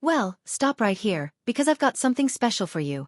Well, stop right here, because I've got something special for you.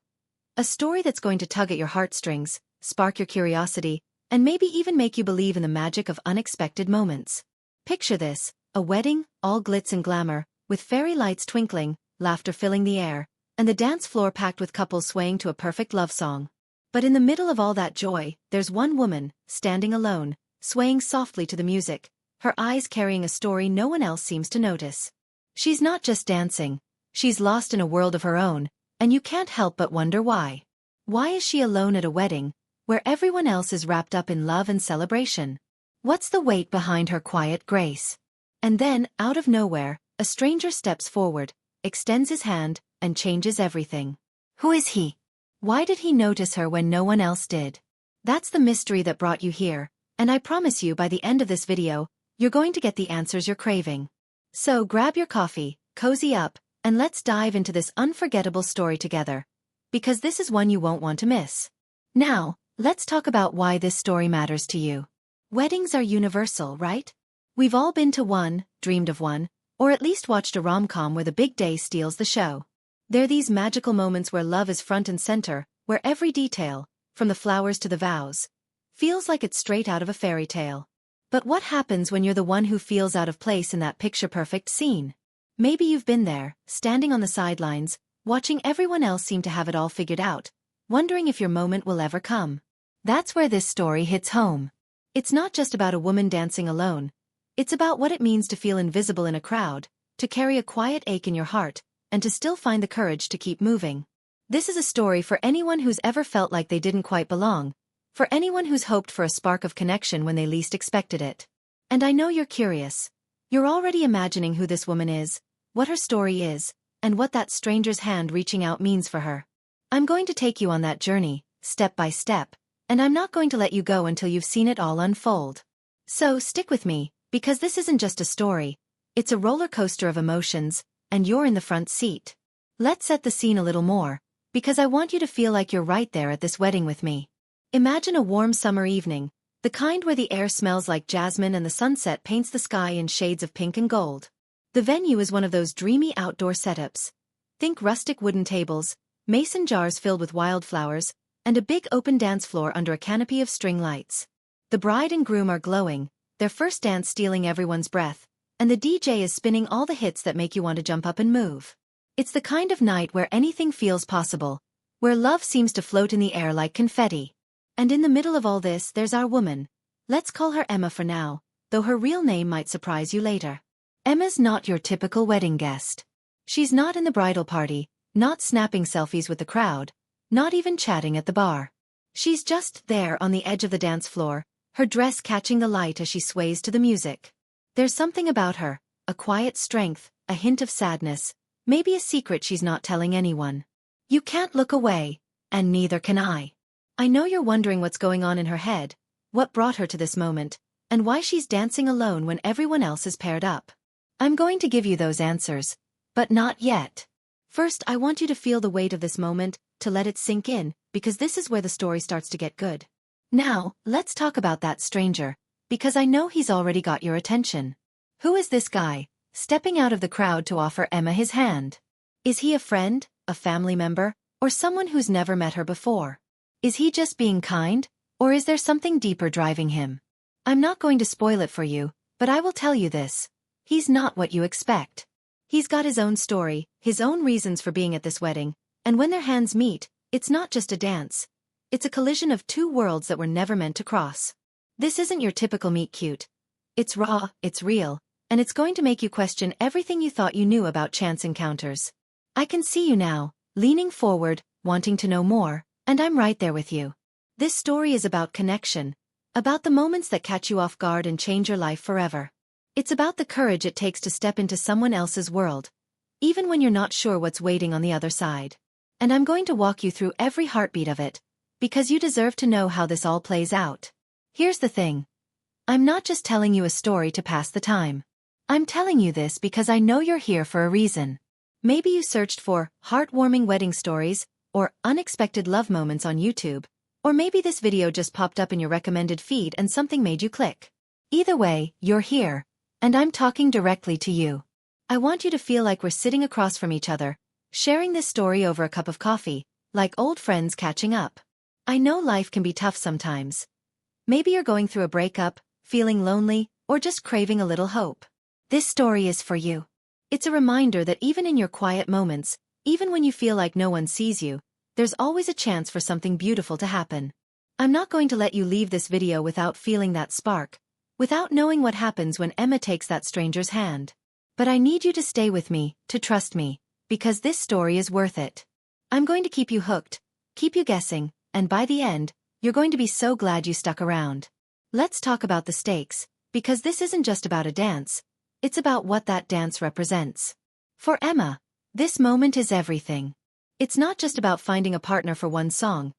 A story that's going to tug at your heartstrings, spark your curiosity, and maybe even make you believe in the magic of unexpected moments. Picture this, a wedding, all glitz and glamour, with fairy lights twinkling, laughter filling the air, and the dance floor packed with couples swaying to a perfect love song. But in the middle of all that joy, there's one woman, standing alone, swaying softly to the music, her eyes carrying a story no one else seems to notice. She's not just dancing, she's lost in a world of her own, and you can't help but wonder why. Why is she alone at a wedding, where everyone else is wrapped up in love and celebration? What's the weight behind her quiet grace? And then, out of nowhere, a stranger steps forward, extends his hand, and changes everything. Who is he? Why did he notice her when no one else did? That's the mystery that brought you here, and I promise you by the end of this video, you're going to get the answers you're craving. So grab your coffee, cozy up, and let's dive into this unforgettable story together, because this is one you won't want to miss. Now, let's talk about why this story matters to you. Weddings are universal, right? We've all been to one, dreamed of one, or at least watched a rom-com where the big day steals the show. They're these magical moments where love is front and center, where every detail, from the flowers to the vows, feels like it's straight out of a fairy tale. But what happens when you're the one who feels out of place in that picture-perfect scene? Maybe you've been there, standing on the sidelines, watching everyone else seem to have it all figured out, wondering if your moment will ever come. That's where this story hits home. It's not just about a woman dancing alone. It's about what it means to feel invisible in a crowd, to carry a quiet ache in your heart, and to still find the courage to keep moving. This is a story for anyone who's ever felt like they didn't quite belong, for anyone who's hoped for a spark of connection when they least expected it. And I know you're curious. You're already imagining who this woman is, what her story is, and what that stranger's hand reaching out means for her. I'm going to take you on that journey, step by step, and I'm not going to let you go until you've seen it all unfold. So stick with me, because this isn't just a story, it's a roller coaster of emotions, and you're in the front seat. Let's set the scene a little more, because I want you to feel like you're right there at this wedding with me. Imagine a warm summer evening, the kind where the air smells like jasmine and the sunset paints the sky in shades of pink and gold. The venue is one of those dreamy outdoor setups. Think rustic wooden tables, mason jars filled with wildflowers, and a big open dance floor under a canopy of string lights. The bride and groom are glowing, their first dance stealing everyone's breath, and the DJ is spinning all the hits that make you want to jump up and move. It's the kind of night where anything feels possible, where love seems to float in the air like confetti. And in the middle of all this there's our woman. Let's call her Emma for now, though her real name might surprise you later. Emma's not your typical wedding guest. She's not in the bridal party, not snapping selfies with the crowd, not even chatting at the bar. She's just there on the edge of the dance floor, her dress catching the light as she sways to the music. There's something about her, a quiet strength, a hint of sadness, maybe a secret she's not telling anyone. You can't look away, and neither can I. I know you're wondering what's going on in her head, what brought her to this moment, and why she's dancing alone when everyone else is paired up. I'm going to give you those answers, but not yet. First, I want you to feel the weight of this moment, to let it sink in, because this is where the story starts to get good. Now, let's talk about that stranger, because I know he's already got your attention. Who is this guy, stepping out of the crowd to offer Emma his hand? Is he a friend, a family member, or someone who's never met her before? Is he just being kind, or is there something deeper driving him? I'm not going to spoil it for you, but I will tell you this. He's not what you expect. He's got his own story, his own reasons for being at this wedding, and when their hands meet, it's not just a dance. It's a collision of two worlds that were never meant to cross. This isn't your typical meet cute. It's raw, it's real, and it's going to make you question everything you thought you knew about chance encounters. I can see you now, leaning forward, wanting to know more, and I'm right there with you. This story is about connection, about the moments that catch you off guard and change your life forever. It's about the courage it takes to step into someone else's world, even when you're not sure what's waiting on the other side. And I'm going to walk you through every heartbeat of it, because you deserve to know how this all plays out. Here's the thing. I'm not just telling you a story to pass the time. I'm telling you this because I know you're here for a reason. Maybe you searched for heartwarming wedding stories, or unexpected love moments on YouTube, or maybe this video just popped up in your recommended feed and something made you click. Either way, you're here, and I'm talking directly to you. I want you to feel like we're sitting across from each other, sharing this story over a cup of coffee, like old friends catching up. I know life can be tough sometimes. Maybe you're going through a breakup, feeling lonely, or just craving a little hope. This story is for you. It's a reminder that even in your quiet moments, even when you feel like no one sees you, there's always a chance for something beautiful to happen. I'm not going to let you leave this video without feeling that spark, without knowing what happens when Emma takes that stranger's hand. But I need you to stay with me, to trust me, because this story is worth it. I'm going to keep you hooked, keep you guessing, and by the end, you're going to be so glad you stuck around. Let's talk about the stakes, because this isn't just about a dance, it's about what that dance represents. For Emma, this moment is everything. It's not just about finding a partner for one song.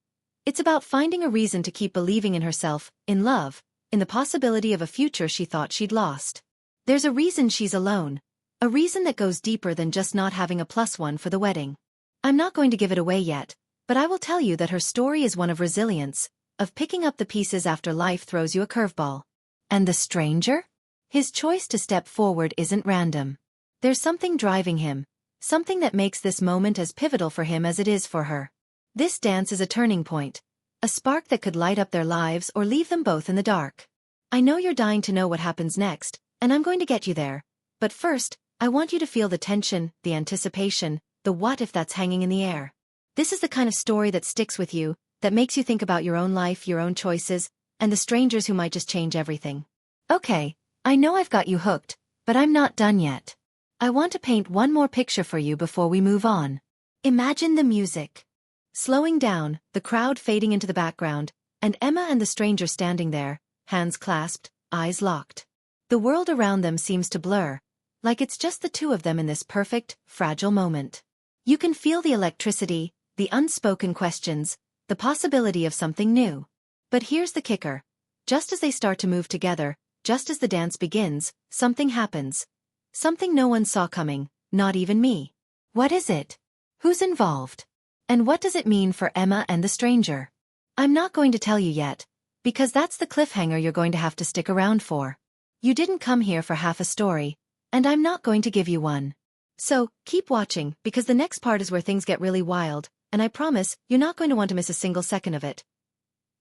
It's about finding a reason to keep believing in herself, in love, in the possibility of a future she thought she'd lost. There's a reason she's alone. A reason that goes deeper than just not having a +1 for the wedding. I'm not going to give it away yet, but I will tell you that her story is one of resilience, of picking up the pieces after life throws you a curveball. And the stranger? His choice to step forward isn't random. There's something driving him, something that makes this moment as pivotal for him as it is for her. This dance is a turning point, a spark that could light up their lives or leave them both in the dark. I know you're dying to know what happens next, and I'm going to get you there. But first, I want you to feel the tension, the anticipation, the what if that's hanging in the air. This is the kind of story that sticks with you, that makes you think about your own life, your own choices, and the strangers who might just change everything. Okay, I know I've got you hooked, but I'm not done yet. I want to paint one more picture for you before we move on. Imagine the music. Slowing down, the crowd fading into the background, and Emma and the stranger standing there, hands clasped, eyes locked. The world around them seems to blur, like it's just the two of them in this perfect, fragile moment. You can feel the electricity, the unspoken questions, the possibility of something new. But here's the kicker. Just as they start to move together, just as the dance begins, something happens. Something no one saw coming, not even me. What is it? Who's involved? And what does it mean for Emma and the stranger? I'm not going to tell you yet, because that's the cliffhanger you're going to have to stick around for. You didn't come here for half a story, and I'm not going to give you one. So, keep watching, because the next part is where things get really wild, and I promise, you're not going to want to miss a single second of it.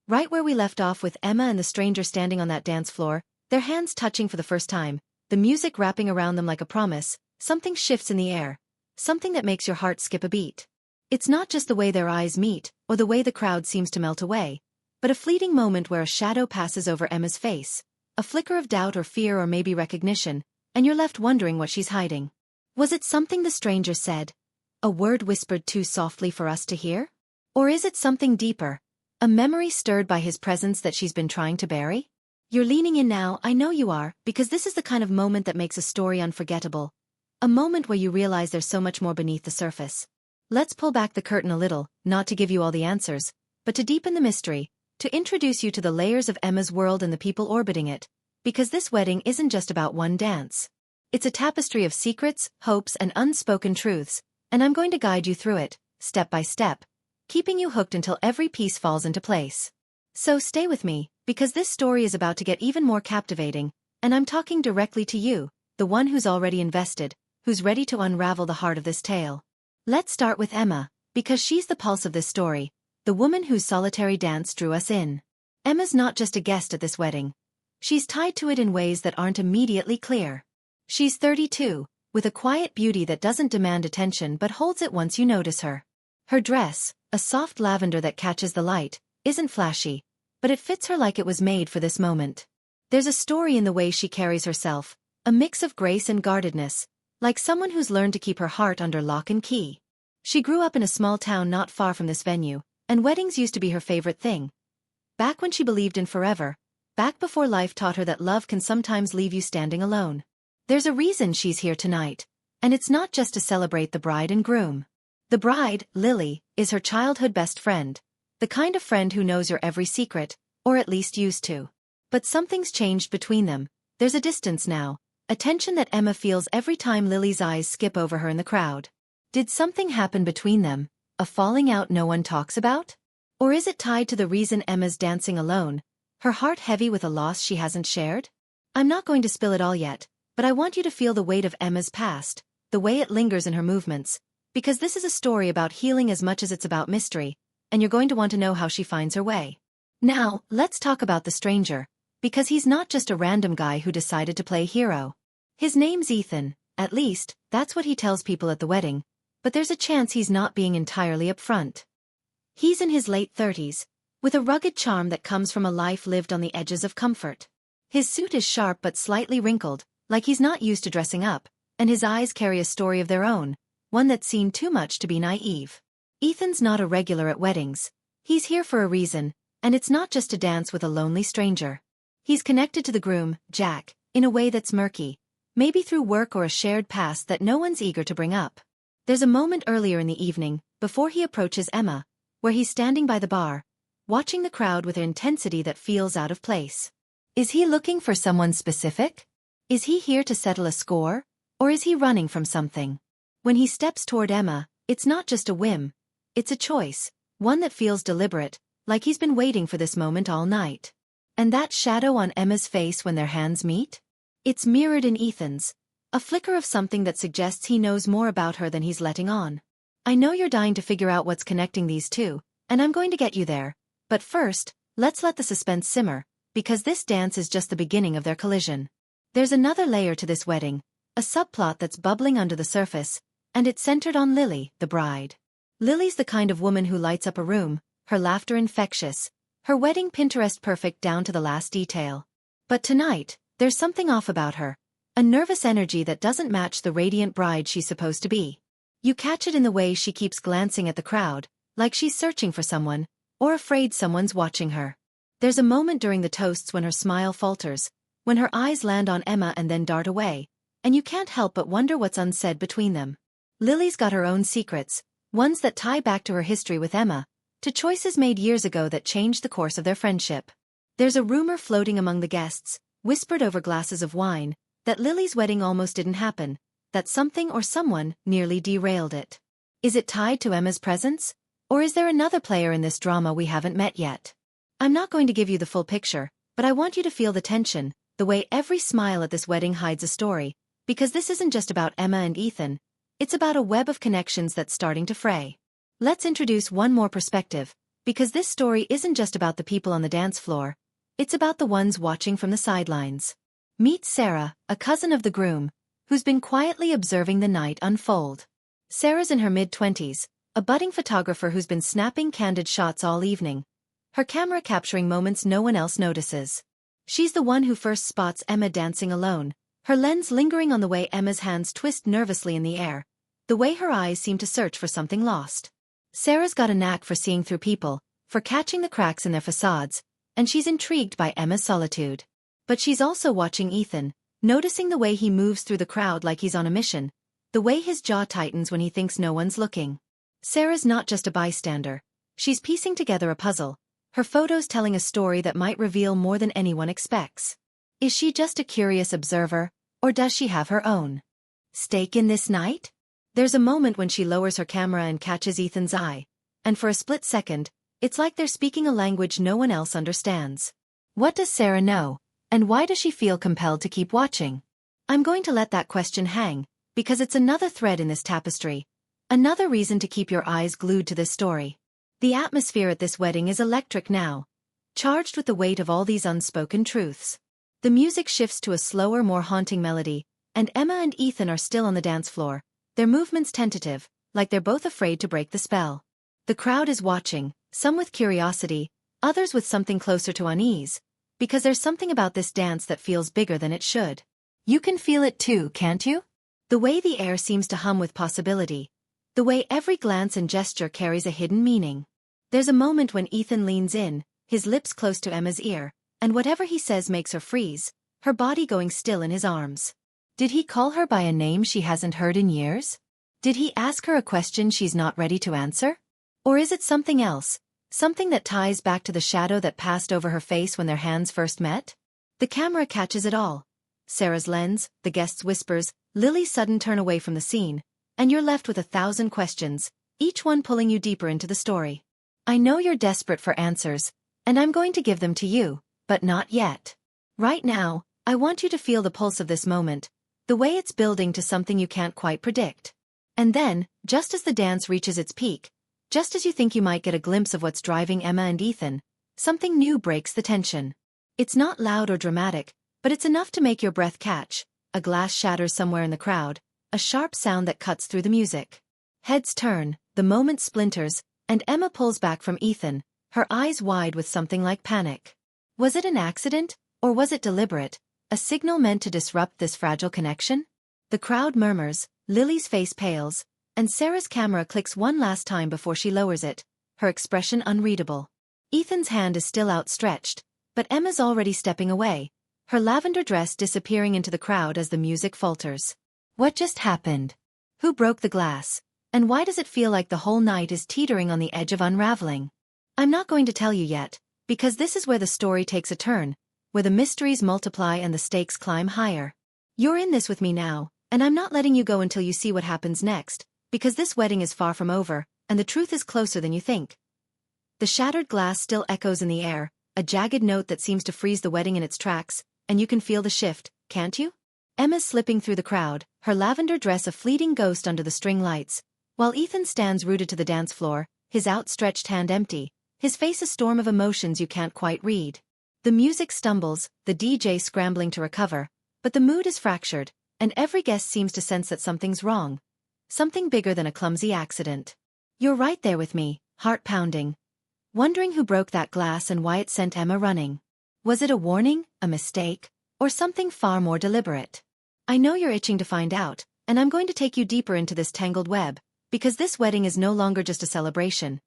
Right where we left off with Emma and the stranger standing on that dance floor, their hands touching for the first time, the music wrapping around them like a promise, something shifts in the air, something that makes your heart skip a beat. It's not just the way their eyes meet, or the way the crowd seems to melt away, but a fleeting moment where a shadow passes over Emma's face, a flicker of doubt or fear or maybe recognition, and you're left wondering what she's hiding. Was it something the stranger said? A word whispered too softly for us to hear? Or is it something deeper? A memory stirred by his presence that she's been trying to bury? You're leaning in now, I know you are, because this is the kind of moment that makes a story unforgettable. A moment where you realize there's so much more beneath the surface. Let's pull back the curtain a little, not to give you all the answers, but to deepen the mystery, to introduce you to the layers of Emma's world and the people orbiting it, because this wedding isn't just about one dance. It's a tapestry of secrets, hopes, and unspoken truths, and I'm going to guide you through it, step by step, keeping you hooked until every piece falls into place. So stay with me, because this story is about to get even more captivating, and I'm talking directly to you, the one who's already invested, who's ready to unravel the heart of this tale. Let's start with Emma, because she's the pulse of this story, the woman whose solitary dance drew us in. Emma's not just a guest at this wedding. She's tied to it in ways that aren't immediately clear. She's 32, with a quiet beauty that doesn't demand attention but holds it once you notice her. Her dress, a soft lavender that catches the light, isn't flashy, but it fits her like it was made for this moment. There's a story in the way she carries herself, a mix of grace and guardedness, like someone who's learned to keep her heart under lock and key. She grew up in a small town not far from this venue, and weddings used to be her favorite thing. Back when she believed in forever, back before life taught her that love can sometimes leave you standing alone. There's a reason she's here tonight, and it's not just to celebrate the bride and groom. The bride, Lily, is her childhood best friend, the kind of friend who knows your every secret, or at least used to. But something's changed between them. There's a distance now, a tension that Emma feels every time Lily's eyes skip over her in the crowd. Did something happen between them, a falling out no one talks about? Or is it tied to the reason Emma's dancing alone, her heart heavy with a loss she hasn't shared? I'm not going to spill it all yet, but I want you to feel the weight of Emma's past, the way it lingers in her movements, because this is a story about healing as much as it's about mystery, and you're going to want to know how she finds her way. Now, let's talk about the stranger, because he's not just a random guy who decided to play hero. His name's Ethan, at least, that's what he tells people at the wedding, but there's a chance he's not being entirely upfront. He's in his late 30s, with a rugged charm that comes from a life lived on the edges of comfort. His suit is sharp but slightly wrinkled, like he's not used to dressing up, and his eyes carry a story of their own, one that's seen too much to be naive. Ethan's not a regular at weddings. He's here for a reason, and it's not just to dance with a lonely stranger. He's connected to the groom, Jack, in a way that's murky, maybe through work or a shared past that no one's eager to bring up. There's a moment earlier in the evening, before he approaches Emma, where he's standing by the bar, watching the crowd with an intensity that feels out of place. Is he looking for someone specific? Is he here to settle a score, or is he running from something? When he steps toward Emma, it's not just a whim, it's a choice, one that feels deliberate, like he's been waiting for this moment all night. And that shadow on Emma's face when their hands meet? It's mirrored in Ethan's, a flicker of something that suggests he knows more about her than he's letting on. I know you're dying to figure out what's connecting these two, and I'm going to get you there, but first, let's let the suspense simmer, because this dance is just the beginning of their collision. There's another layer to this wedding, a subplot that's bubbling under the surface, and it's centered on Lily, the bride. Lily's the kind of woman who lights up a room, her laughter infectious, her wedding Pinterest perfect down to the last detail. But tonight, there's something off about her, a nervous energy that doesn't match the radiant bride she's supposed to be. You catch it in the way she keeps glancing at the crowd, like she's searching for someone, or afraid someone's watching her. There's a moment during the toasts when her smile falters, when her eyes land on Emma and then dart away, and you can't help but wonder what's unsaid between them. Lily's got her own secrets, ones that tie back to her history with Emma, to choices made years ago that changed the course of their friendship. There's a rumor floating among the guests, whispered over glasses of wine, that Lily's wedding almost didn't happen, that something or someone nearly derailed it. Is it tied to Emma's presence? Or is there another player in this drama we haven't met yet? I'm not going to give you the full picture, but I want you to feel the tension, the way every smile at this wedding hides a story, because this isn't just about Emma and Ethan, it's about a web of connections that's starting to fray. Let's introduce one more perspective, because this story isn't just about the people on the dance floor, it's about the ones watching from the sidelines. Meet Sarah, a cousin of the groom, who's been quietly observing the night unfold. Sarah's in her mid-20s, a budding photographer who's been snapping candid shots all evening, her camera capturing moments no one else notices. She's the one who first spots Emma dancing alone, her lens lingering on the way Emma's hands twist nervously in the air, the way her eyes seem to search for something lost. Sarah's got a knack for seeing through people, for catching the cracks in their facades, and she's intrigued by Emma's solitude. But she's also watching Ethan, noticing the way he moves through the crowd like he's on a mission, the way his jaw tightens when he thinks no one's looking. Sarah's not just a bystander. She's piecing together a puzzle, her photos telling a story that might reveal more than anyone expects. Is she just a curious observer, or does she have her own stake in this night? There's a moment when she lowers her camera and catches Ethan's eye, and for a split second, it's like they're speaking a language no one else understands. What does Sarah know, and why does she feel compelled to keep watching? I'm going to let that question hang, because it's another thread in this tapestry, another reason to keep your eyes glued to this story. The atmosphere at this wedding is electric now, charged with the weight of all these unspoken truths. The music shifts to a slower, more haunting melody, and Emma and Ethan are still on the dance floor, their movements tentative, like they're both afraid to break the spell. The crowd is watching, some with curiosity, others with something closer to unease, because there's something about this dance that feels bigger than it should. You can feel it too, can't you? The way the air seems to hum with possibility, the way every glance and gesture carries a hidden meaning. There's a moment when Ethan leans in, his lips close to Emma's ear, and whatever he says makes her freeze, her body going still in his arms. Did he call her by a name she hasn't heard in years? Did he ask her a question she's not ready to answer? Or is it something else, something that ties back to the shadow that passed over her face when their hands first met? The camera catches it all. Sarah's lens, the guest's whispers, Lily's sudden turn away from the scene, and you're left with 1,000 questions, each one pulling you deeper into the story. I know you're desperate for answers, and I'm going to give them to you, but not yet. Right now, I want you to feel the pulse of this moment, The way it's building to something you can't quite predict. And then, just as the dance reaches its peak, just as you think you might get a glimpse of what's driving Emma and Ethan, something new breaks the tension. It's not loud or dramatic, but it's enough to make your breath catch. A glass shatters somewhere in the crowd, a sharp sound that cuts through the music. Heads turn, the moment splinters, and Emma pulls back from Ethan, her eyes wide with something like panic. Was it an accident, or was it deliberate, a signal meant to disrupt this fragile connection? The crowd murmurs, Lily's face pales, and Sarah's camera clicks one last time before she lowers it, her expression unreadable. Ethan's hand is still outstretched, but Emma's already stepping away, her lavender dress disappearing into the crowd as the music falters. What just happened? Who broke the glass? And why does it feel like the whole night is teetering on the edge of unraveling? I'm not going to tell you yet, because this is where the story takes a turn, where the mysteries multiply and the stakes climb higher. You're in this with me now, and I'm not letting you go until you see what happens next, because this wedding is far from over, and the truth is closer than you think. The shattered glass still echoes in the air, a jagged note that seems to freeze the wedding in its tracks, and you can feel the shift, can't you? Emma's slipping through the crowd, her lavender dress a fleeting ghost under the string lights, while Ethan stands rooted to the dance floor, his outstretched hand empty, his face a storm of emotions you can't quite read. The music stumbles, the DJ scrambling to recover, but the mood is fractured, and every guest seems to sense that something's wrong. Something bigger than a clumsy accident. You're right there with me, heart pounding, wondering who broke that glass and why it sent Emma running. Was it a warning, a mistake, or something far more deliberate? I know you're itching to find out, and I'm going to take you deeper into this tangled web, because this wedding is no longer just a celebration.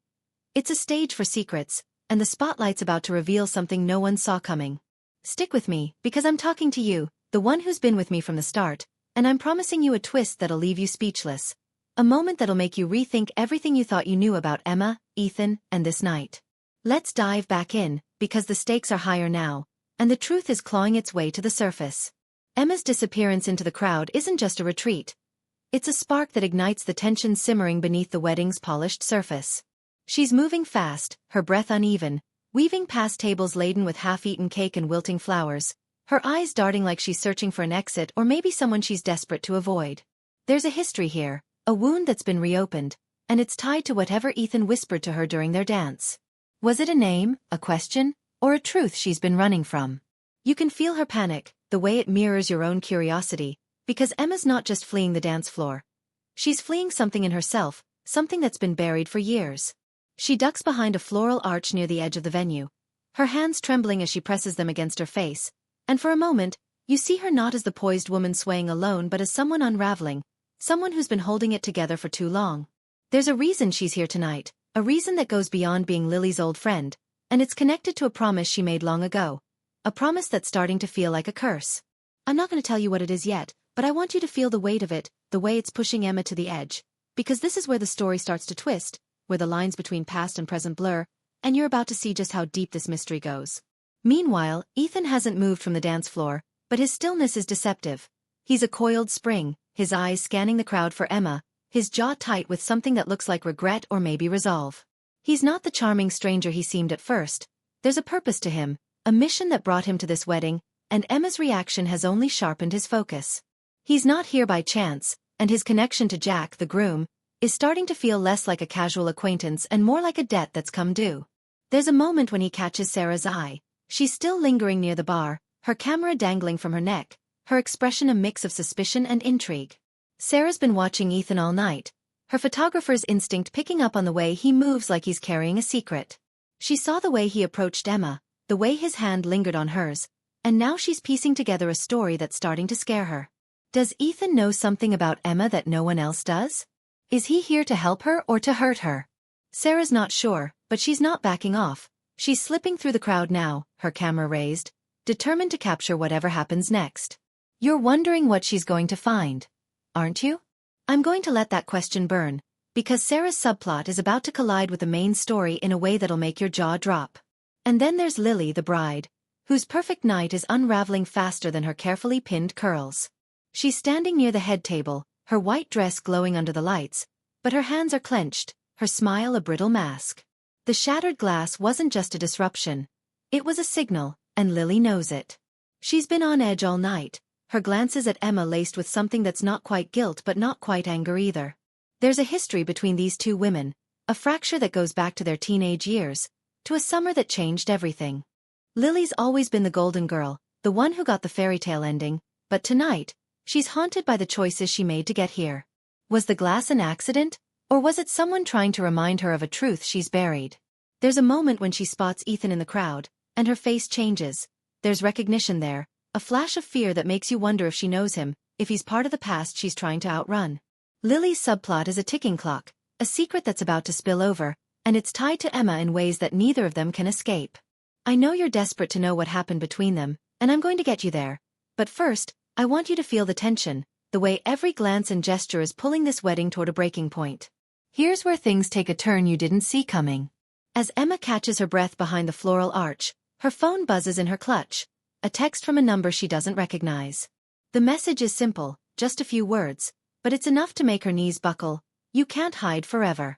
It's a stage for secrets, and the spotlight's about to reveal something no one saw coming. Stick with me, because I'm talking to you, the one who's been with me from the start, and I'm promising you a twist that'll leave you speechless. A moment that'll make you rethink everything you thought you knew about Emma, Ethan, and this night. Let's dive back in, because the stakes are higher now, and the truth is clawing its way to the surface. Emma's disappearance into the crowd isn't just a retreat. It's a spark that ignites the tension simmering beneath the wedding's polished surface. She's moving fast, her breath uneven, weaving past tables laden with half-eaten cake and wilting flowers, her eyes darting like she's searching for an exit or maybe someone she's desperate to avoid. There's a history here, a wound that's been reopened, and it's tied to whatever Ethan whispered to her during their dance. Was it a name, a question, or a truth she's been running from? You can feel her panic, the way it mirrors your own curiosity, because Emma's not just fleeing the dance floor. She's fleeing something in herself, something that's been buried for years. She ducks behind a floral arch near the edge of the venue, her hands trembling as she presses them against her face, and for a moment, you see her not as the poised woman swaying alone but as someone unraveling, someone who's been holding it together for too long. There's a reason she's here tonight, a reason that goes beyond being Lily's old friend, and it's connected to a promise she made long ago. A promise that's starting to feel like a curse. I'm not going to tell you what it is yet, but I want you to feel the weight of it, the way it's pushing Emma to the edge. Because this is where the story starts to twist, where the lines between past and present blur, and you're about to see just how deep this mystery goes. Meanwhile, Ethan hasn't moved from the dance floor, but his stillness is deceptive. He's a coiled spring, his eyes scanning the crowd for Emma, his jaw tight with something that looks like regret or maybe resolve. He's not the charming stranger he seemed at first. There's a purpose to him, a mission that brought him to this wedding, and Emma's reaction has only sharpened his focus. He's not here by chance, and his connection to Jack, the groom, is starting to feel less like a casual acquaintance and more like a debt that's come due. There's a moment when he catches Sarah's eye. She's still lingering near the bar, her camera dangling from her neck, her expression a mix of suspicion and intrigue. Sarah's been watching Ethan all night, her photographer's instinct picking up on the way he moves like he's carrying a secret. She saw the way he approached Emma, the way his hand lingered on hers, and now she's piecing together a story that's starting to scare her. Does Ethan know something about Emma that no one else does? Is he here to help her or to hurt her? Sarah's not sure, but she's not backing off. She's slipping through the crowd now, her camera raised, determined to capture whatever happens next. You're wondering what she's going to find, aren't you? I'm going to let that question burn, because Sarah's subplot is about to collide with the main story in a way that'll make your jaw drop. And then there's Lily, the bride, whose perfect night is unraveling faster than her carefully pinned curls. She's standing near the head table, her white dress glowing under the lights, but her hands are clenched, her smile a brittle mask. The shattered glass wasn't just a disruption. It was a signal, and Lily knows it. She's been on edge all night, her glances at Emma laced with something that's not quite guilt but not quite anger either. There's a history between these two women, a fracture that goes back to their teenage years, to a summer that changed everything. Lily's always been the golden girl, the one who got the fairy tale ending, but tonight, she's haunted by the choices she made to get here. Was the glass an accident, or was it someone trying to remind her of a truth she's buried? There's a moment when she spots Ethan in the crowd, and her face changes. There's recognition there, a flash of fear that makes you wonder if she knows him, if he's part of the past she's trying to outrun. Lily's subplot is a ticking clock, a secret that's about to spill over, and it's tied to Emma in ways that neither of them can escape. I know you're desperate to know what happened between them, and I'm going to get you there. But first, I want you to feel the tension, the way every glance and gesture is pulling this wedding toward a breaking point. Here's where things take a turn you didn't see coming. As Emma catches her breath behind the floral arch, her phone buzzes in her clutch, a text from a number she doesn't recognize. The message is simple, just a few words, but it's enough to make her knees buckle. You can't hide forever.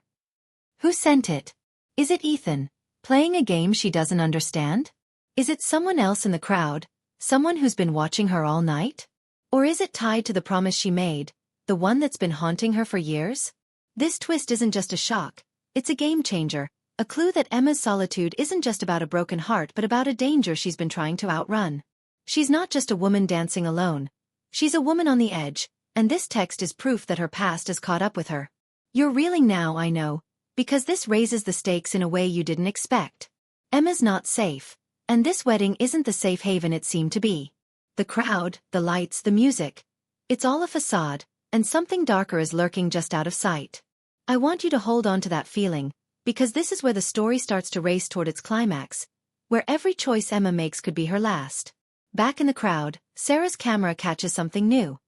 Who sent it? Is it Ethan, playing a game she doesn't understand? Is it someone else in the crowd, someone who's been watching her all night? Or is it tied to the promise she made, the one that's been haunting her for years? This twist isn't just a shock, it's a game changer, a clue that Emma's solitude isn't just about a broken heart but about a danger she's been trying to outrun. She's not just a woman dancing alone. She's a woman on the edge, and this text is proof that her past has caught up with her. You're reeling now, I know, because this raises the stakes in a way you didn't expect. Emma's not safe, and this wedding isn't the safe haven it seemed to be. The crowd, the lights, the music. It's all a facade, and something darker is lurking just out of sight. I want you to hold on to that feeling, because this is where the story starts to race toward its climax, where every choice Emma makes could be her last. Back in the crowd, Sarah's camera catches something new.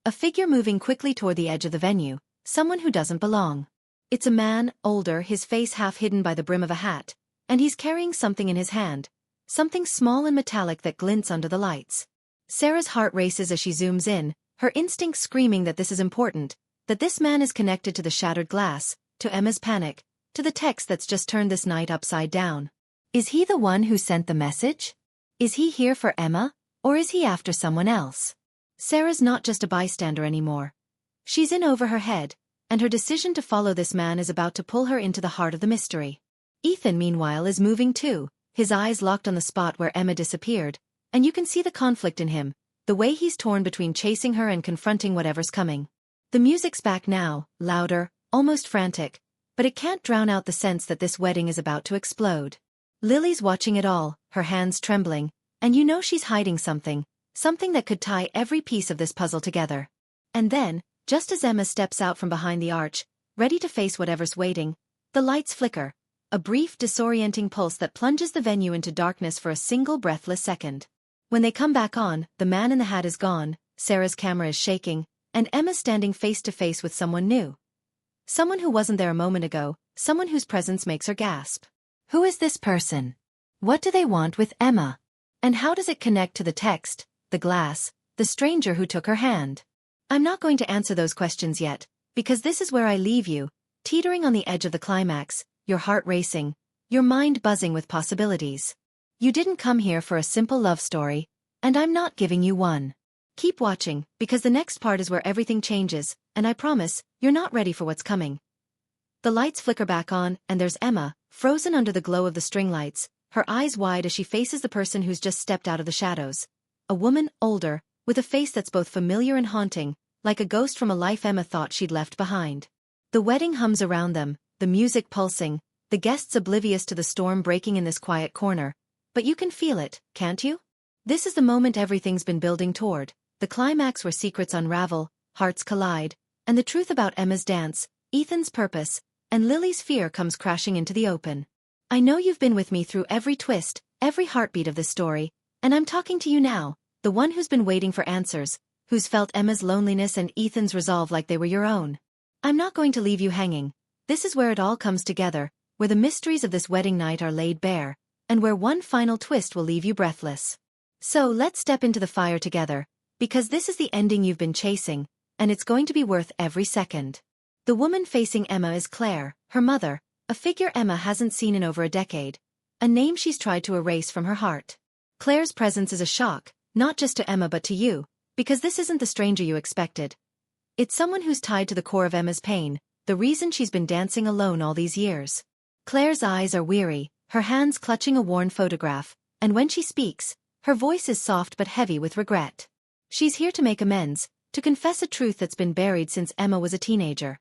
A figure moving quickly toward the edge of the venue, someone who doesn't belong. It's a man, older, his face half hidden by the brim of a hat, and he's carrying something in his hand, something small and metallic that glints under the lights. Sarah's heart races as she zooms in, her instincts screaming that this is important, that this man is connected to the shattered glass, to Emma's panic, to the text that's just turned this night upside down. Is he the one who sent the message? Is he here for Emma, or is he after someone else? Sarah's not just a bystander anymore. She's in over her head, and her decision to follow this man is about to pull her into the heart of the mystery. Ethan, meanwhile, is moving too, his eyes locked on the spot where Emma disappeared, and you can see the conflict in him, the way he's torn between chasing her and confronting whatever's coming. The music's back now, louder, almost frantic, but it can't drown out the sense that this wedding is about to explode. Lily's watching it all, her hands trembling, and you know she's hiding something that could tie every piece of this puzzle together. And then, just as Emma steps out from behind the arch, ready to face whatever's waiting, the lights flicker, a brief, disorienting pulse that plunges the venue into darkness for a single breathless second. When they come back on, the man in the hat is gone, Sarah's camera is shaking, and Emma's standing face to face with someone new. Someone who wasn't there a moment ago, someone whose presence makes her gasp. Who is this person? What do they want with Emma? And how does it connect to the text, the glass, the stranger who took her hand? I'm not going to answer those questions yet, because this is where I leave you, teetering on the edge of the climax, your heart racing, your mind buzzing with possibilities. You didn't come here for a simple love story, and I'm not giving you one. Keep watching, because the next part is where everything changes, and I promise, you're not ready for what's coming. The lights flicker back on, and there's Emma, frozen under the glow of the string lights, her eyes wide as she faces the person who's just stepped out of the shadows. A woman, older, with a face that's both familiar and haunting, like a ghost from a life Emma thought she'd left behind. The wedding hums around them, the music pulsing, the guests oblivious to the storm breaking in this quiet corner. But you can feel it, can't you? This is the moment everything's been building toward, the climax where secrets unravel, hearts collide, and the truth about Emma's dance, Ethan's purpose, and Lily's fear comes crashing into the open. I know you've been with me through every twist, every heartbeat of this story, and I'm talking to you now, the one who's been waiting for answers, who's felt Emma's loneliness and Ethan's resolve like they were your own. I'm not going to leave you hanging. This is where it all comes together, where the mysteries of this wedding night are laid bare, and where one final twist will leave you breathless. So let's step into the fire together, because this is the ending you've been chasing, and it's going to be worth every second. The woman facing Emma is Claire, her mother, a figure Emma hasn't seen in over a decade, a name she's tried to erase from her heart. Claire's presence is a shock, not just to Emma but to you, because this isn't the stranger you expected. It's someone who's tied to the core of Emma's pain, the reason she's been dancing alone all these years. Claire's eyes are weary, her hands clutching a worn photograph, and when she speaks, her voice is soft but heavy with regret. She's here to make amends, to confess a truth that's been buried since Emma was a teenager.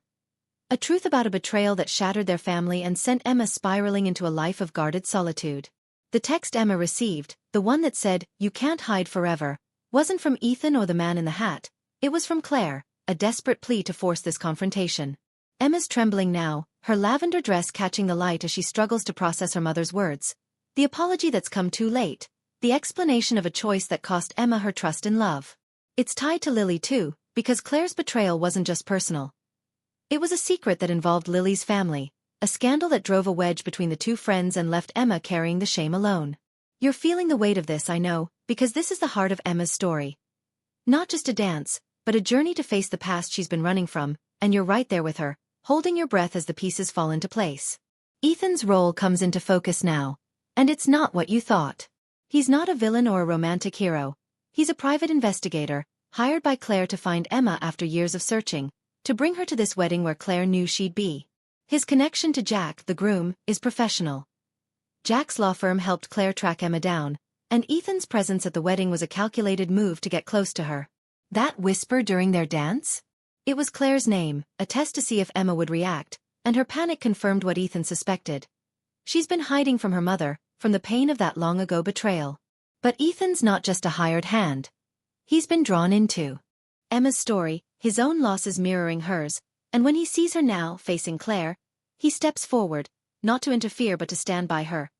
A truth about a betrayal that shattered their family and sent Emma spiraling into a life of guarded solitude. The text Emma received, the one that said, "You can't hide forever," wasn't from Ethan or the man in the hat, it was from Claire, a desperate plea to force this confrontation. Emma's trembling now, her lavender dress catching the light as she struggles to process her mother's words. The apology that's come too late, the explanation of a choice that cost Emma her trust and love. It's tied to Lily too, because Claire's betrayal wasn't just personal. It was a secret that involved Lily's family, a scandal that drove a wedge between the two friends and left Emma carrying the shame alone. You're feeling the weight of this, I know, because this is the heart of Emma's story. Not just a dance, but a journey to face the past she's been running from, and you're right there with her, holding your breath as the pieces fall into place. Ethan's role comes into focus now, and it's not what you thought. He's not a villain or a romantic hero. He's a private investigator, hired by Claire to find Emma after years of searching, to bring her to this wedding where Claire knew she'd be. His connection to Jack, the groom, is professional. Jack's law firm helped Claire track Emma down, and Ethan's presence at the wedding was a calculated move to get close to her. That whisper during their dance? It was Claire's name, a test to see if Emma would react, and her panic confirmed what Ethan suspected. She's been hiding from her mother, from the pain of that long-ago betrayal. But Ethan's not just a hired hand. He's been drawn into Emma's story, his own losses mirroring hers, and when he sees her now facing Claire, he steps forward, not to interfere but to stand by her.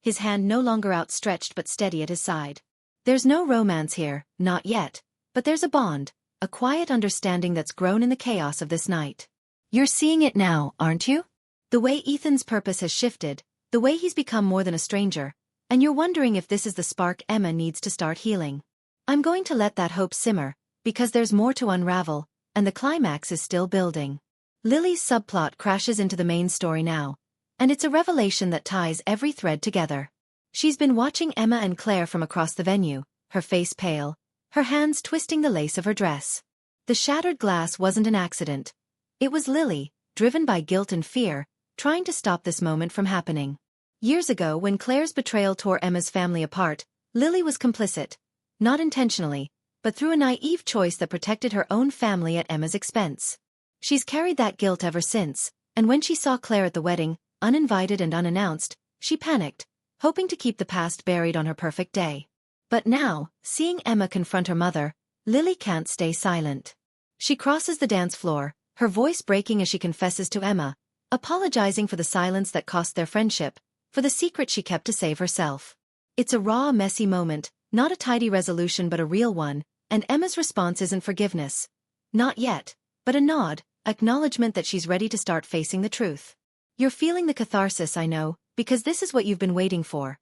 His hand no longer outstretched but steady at his side. There's no romance here, not yet, but there's a bond, a quiet understanding that's grown in the chaos of this night. You're seeing it now, aren't you? The way Ethan's purpose has shifted, the way he's become more than a stranger, and you're wondering if this is the spark Emma needs to start healing. I'm going to let that hope simmer, because there's more to unravel, and the climax is still building. Lily's subplot crashes into the main story now, and it's a revelation that ties every thread together. She's been watching Emma and Claire from across the venue, her face pale, her hands twisting the lace of her dress. The shattered glass wasn't an accident. It was Lily, driven by guilt and fear, trying to stop this moment from happening. Years ago, when Claire's betrayal tore Emma's family apart, Lily was complicit. Not intentionally, but through a naive choice that protected her own family at Emma's expense. She's carried that guilt ever since, and when she saw Claire at the wedding, uninvited and unannounced, she panicked, hoping to keep the past buried on her perfect day. But now, seeing Emma confront her mother, Lily can't stay silent. She crosses the dance floor, her voice breaking as she confesses to Emma, apologizing for the silence that cost their friendship, for the secret she kept to save herself. It's a raw, messy moment, not a tidy resolution but a real one, and Emma's response isn't forgiveness. Not yet, but a nod, acknowledgement that she's ready to start facing the truth. You're feeling the catharsis, I know, because this is what you've been waiting for.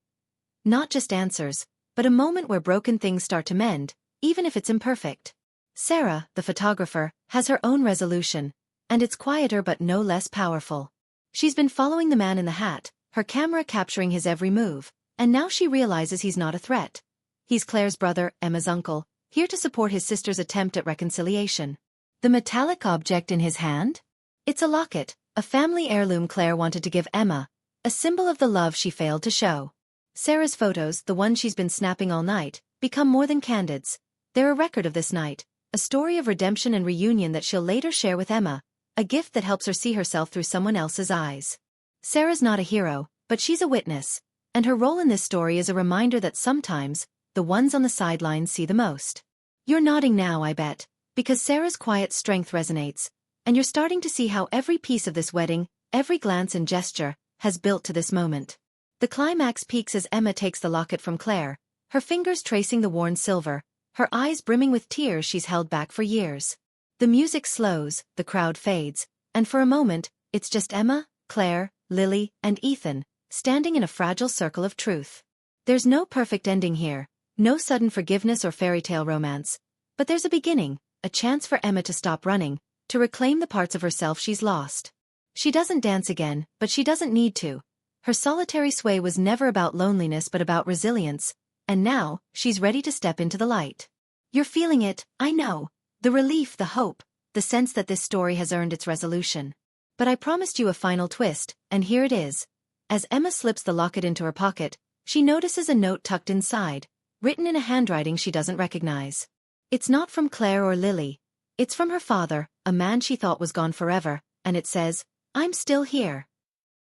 Not just answers, but a moment where broken things start to mend, even if it's imperfect. Sarah, the photographer, has her own resolution, and it's quieter but no less powerful. She's been following the man in the hat, her camera capturing his every move, and now she realizes he's not a threat. He's Claire's brother, Emma's uncle, here to support his sister's attempt at reconciliation. The metallic object in his hand? It's a locket, a family heirloom Claire wanted to give Emma, a symbol of the love she failed to show. Sarah's photos, the ones she's been snapping all night, become more than candids. They're a record of this night, a story of redemption and reunion that she'll later share with Emma, a gift that helps her see herself through someone else's eyes. Sarah's not a hero, but she's a witness, and her role in this story is a reminder that sometimes, the ones on the sidelines see the most. You're nodding now, I bet, because Sarah's quiet strength resonates, and you're starting to see how every piece of this wedding, every glance and gesture, has built to this moment. The climax peaks as Emma takes the locket from Claire, her fingers tracing the worn silver, her eyes brimming with tears she's held back for years. The music slows, the crowd fades, and for a moment, it's just Emma, Claire, Lily, and Ethan, standing in a fragile circle of truth. There's no perfect ending here, no sudden forgiveness or fairy tale romance, but there's a beginning, a chance for Emma to stop running, to reclaim the parts of herself she's lost. She doesn't dance again, but she doesn't need to. Her solitary sway was never about loneliness but about resilience, and now, she's ready to step into the light. You're feeling it, I know. The relief, the hope, the sense that this story has earned its resolution. But I promised you a final twist, and here it is. As Emma slips the locket into her pocket, she notices a note tucked inside, written in a handwriting she doesn't recognize. It's not from Claire or Lily. It's from her father, a man she thought was gone forever, and it says, "I'm still here."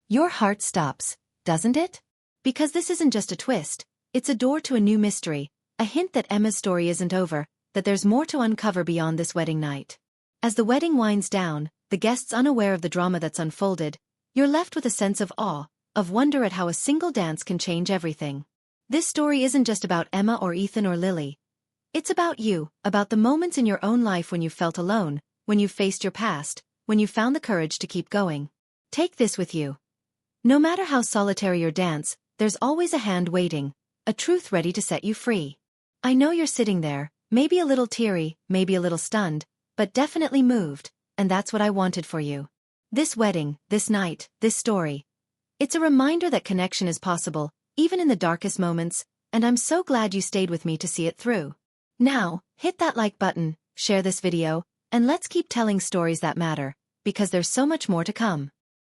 Your heart stops, doesn't it? Because this isn't just a twist, it's a door to a new mystery, a hint that Emma's story isn't over, that there's more to uncover beyond this wedding night. As the wedding winds down, the guests unaware of the drama that's unfolded, you're left with a sense of awe, of wonder at how a single dance can change everything. This story isn't just about Emma or Ethan or Lily. It's about you, about the moments in your own life when you felt alone, when you faced your past, when you found the courage to keep going. Take this with you. No matter how solitary your dance, there's always a hand waiting, a truth ready to set you free. I know you're sitting there, maybe a little teary, maybe a little stunned, but definitely moved, and that's what I wanted for you. This wedding, this night, this story. It's a reminder that connection is possible, even in the darkest moments, and I'm so glad you stayed with me to see it through. Now, hit that like button, share this video, and let's keep telling stories that matter, because there's so much more to come.